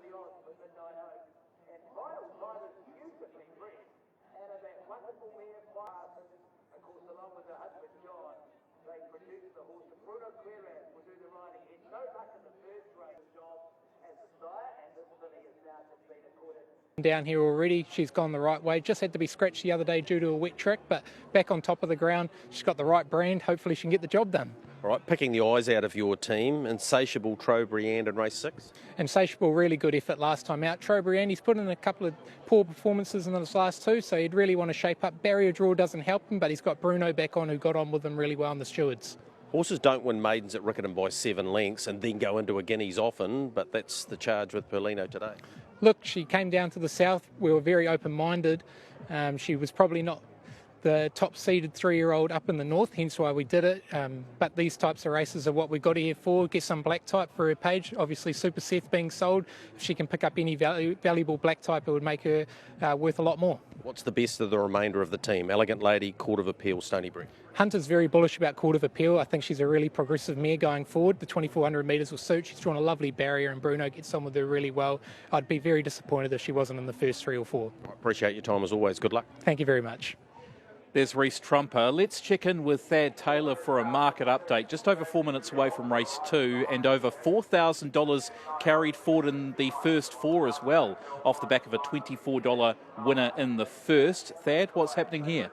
the odds for Midnight Oak. And final time is beautifully bred. Out of that wonderful mare, Parsons, of course, along with her husband, John, they produced the horse. Bruno Queiroz will do the riding. It's no luck in the first race job as Sire, and this filly is now just been accorded. Down here already, she's gone the right way. Just had to be scratched the other day due to a wet track, but back on top of the ground, she's got the right brand. Hopefully she can get the job done. All right, picking the eyes out of your team, Insatiable, Trobriand in race 6. Insatiable, really good effort last time out. Trobriand, he's put in a couple of poor performances in his last two, so he'd really want to shape up. Barrier draw doesn't help him, but he's got Bruno back on, who got on with him really well in the stewards. Horses don't win maidens at Riccarton by 7 lengths and then go into a guineas often, but that's the charge with Perlino today. Look, she came down to the south. We were very open-minded. She was probably not the top-seeded 3-year-old up in the north, hence why we did it. But these types of races are what we got here for. Get some black type for her page. Obviously, Super Seth being sold. If she can pick up any valuable black type, it would make her worth a lot more. What's the best of the remainder of the team? Elegant Lady, Court of Appeal, Stonybreed. Hunter's very bullish about Court of Appeal. I think she's a really progressive mare going forward. The 2,400 metres will suit. She's drawn a lovely barrier, and Bruno gets on with her really well. I'd be very disappointed if she wasn't in the first 3 or 4. I appreciate your time as always. Good luck. Thank you very much. There's Reece Trumper. Let's check in with Thad Taylor for a market update. Just over 4 minutes away from race 2, and over $4,000 carried forward in the first 4 as well, off the back of a $24 winner in the first. Thad, what's happening here?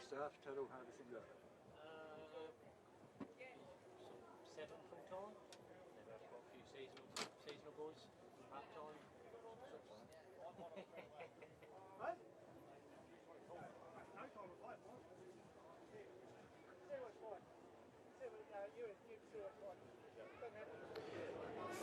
Staff, total, how does it go? 7 full time. Then I've got a few seasonal boys, part time.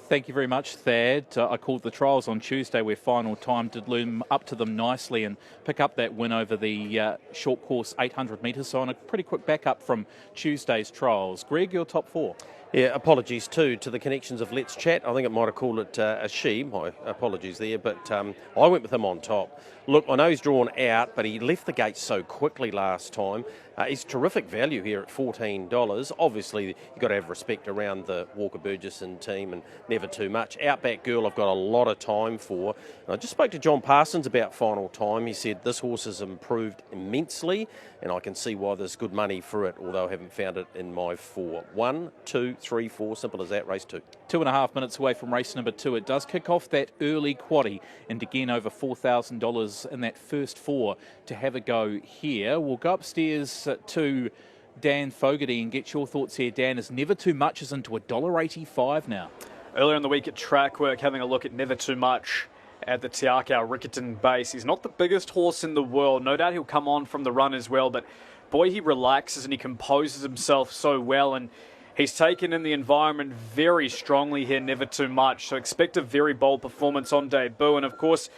Thank you very much, Thad. I called the trials on Tuesday where final time did loom up to them nicely and pick up that win over the short course 800 metres. So on a pretty quick backup from Tuesday's trials. Greg, your top 4. Yeah, apologies too to the connections of Let's Chat. I think it might have called it a she. My apologies there, but I went with him on top. Look, I know he's drawn out, but he left the gate so quickly last time. He's terrific value here at $14. Obviously, you've got to have respect around the Walker Burgess and team and never too much. Outback Girl, I've got a lot of time for. And I just spoke to John Parsons about final time. He said this horse has improved immensely, and I can see why there's good money for it, although I haven't found it in my 4. 1, 2, 3, 4, simple as that, race 2. 2.5 minutes away from race number 2. It does kick off that early quaddie, and again over $4,000 in that first 4 to have a go here. We'll go upstairs to Dan Fogarty and get your thoughts here. Dan, is Never Too Much is into $1.85 now. Earlier in the week at track work, having a look at Never Too Much at the Te Akau Riccarton base. He's not the biggest horse in the world. No doubt he'll come on from the run as well, but boy, he relaxes and he composes himself so well, and he's taken in the environment very strongly here, Never Too Much. So expect a very bold performance on debut, and of course,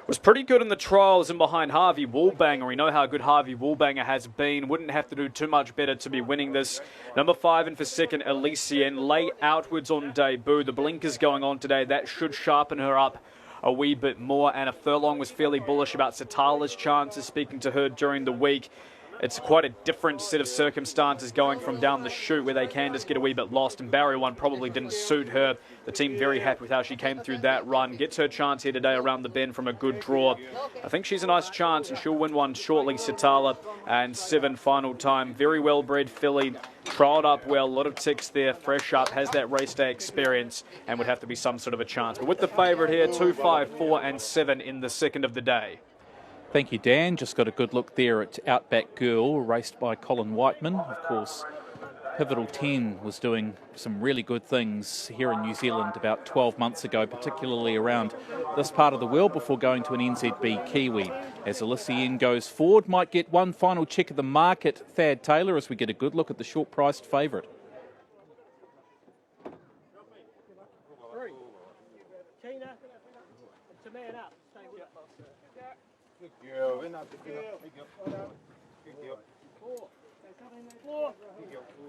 was pretty good in the trials and behind Harvey Woolbanger. We know how good Harvey Woolbanger has been. Wouldn't have to do too much better to be winning this. Number 5 in for second, Elysian. Lay outwards on debut. The blinkers going on today. That should sharpen her up a wee bit more. Anna Furlong was fairly bullish about Citala's chances, speaking to her during the week. It's quite a different set of circumstances going from down the chute where they can just get a wee bit lost, and Barrier 1 probably didn't suit her. The team very happy with how she came through that run. Gets her chance here today around the bend from a good draw. I think she's a nice chance and she'll win one shortly. Citala and 7 final time. Very well bred filly. Trialled up well, a lot of ticks there, fresh up, has that race day experience and would have to be some sort of a chance. But with the favourite here, 2, 5, 4 and 7 in the second of the day. Thank you, Dan. Just got a good look there at Outback Girl, raced by Colin Whiteman. Of course, Pivotal 10 was doing some really good things here in New Zealand about 12 months ago, particularly around this part of the world before going to an NZB Kiwi. As Elysian goes forward, might get one final check of the market, Thad Taylor, as we get a good look at the short-priced favourite. Good girl. Good girl. Good girl.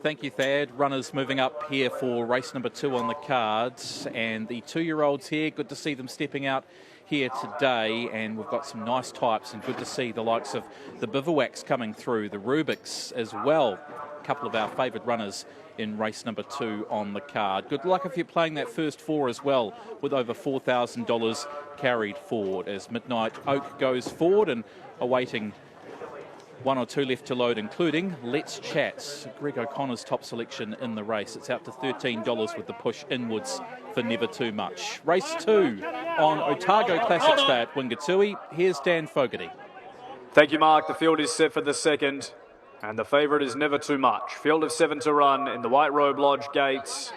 Thank you, Thad. Runners moving up here for race number 2 on the cards, and the 2-year-olds here, good to see them stepping out here today, and we've got some nice types, and good to see the likes of the Bivouacs coming through, the Rubiks as well, a couple of our favoured runners in race number 2 on the card. Good luck if you're playing that first 4 as well, with over $4,000 carried forward as Midnight Oak goes forward and awaiting 1 or 2 left to load, including Let's Chat, Greg O'Connor's top selection in the race. It's out to $13 with the push inwards for Never Too Much. Race 2 on Otago Classics Day at Wingatui. Here's Dan Fogarty. Thank you, Mark. The field is set for the second, and the favourite is Never Too Much. Field of 7 to run in the White Robe Lodge gates.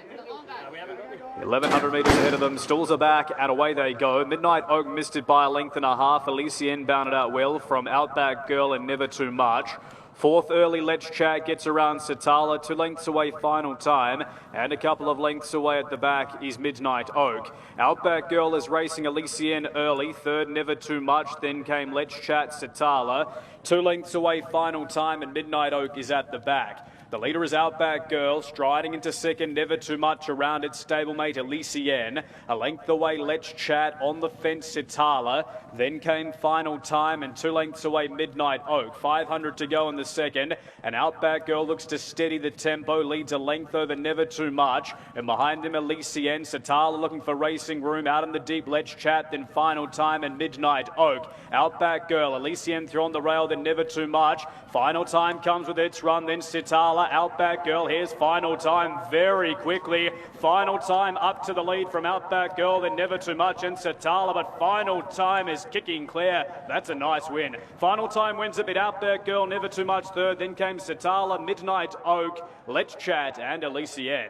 1,100 metres ahead of them. Stalls are back, and away they go. Midnight Oak missed it by a length and a half. Elysian bounded out well from Outback Girl and Never Too Much. Fourth early, Let's Chat gets around Citala. 2 lengths away, Final Time. And a couple of lengths away at the back is Midnight Oak. Outback Girl is racing Elysian early. Third, Never Too Much. Then came Let's Chat, Citala. 2 lengths away, Final Time, and Midnight Oak is at the back. The leader is Outback Girl, striding into second, Never Too Much around its stablemate Elysian. A length away, Let's Chat, on the fence, Citala. Then came Final Time, and 2 lengths away, Midnight Oak. 500 to go in the second, and Outback Girl looks to steady the tempo, leads a length over Never Too Much, and behind him Elysian. Citala looking for racing room, out in the deep, Let's Chat, then Final Time and Midnight Oak. Outback Girl, Elysian through on the rail, then Never Too Much. Final Time comes with its run, then Citala. Outback Girl, here's Final Time very quickly. Final Time up to the lead from Outback Girl, then Never Too Much and Citala, but Final Time is kicking clear. That's a nice win. Final Time wins a bit. Outback Girl, Never Too Much third, then came Citala, Midnight Oak, Let's Chat and Elysian.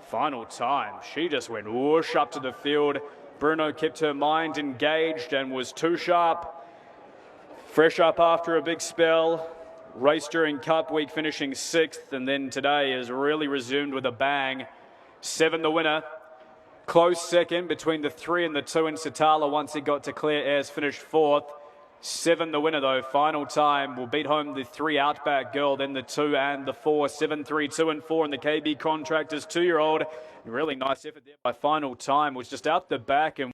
Final Time, she just went whoosh up to the field. Bruno kept her mind engaged and was too sharp. Fresh up after a big spell. Race during Cup Week, finishing 6th, and then today has really resumed with a bang. 7 the winner. Close second between the 3 and the 2 in Citala once it got to clear airs, finished 4th. 7 the winner though. Final Time will beat home the 3 Outback Girl, then the 2 and the 4. 7, 3, 2 and 4 in the KB Contractors 2-year-old. Really nice effort there by Final Time, was just out the back and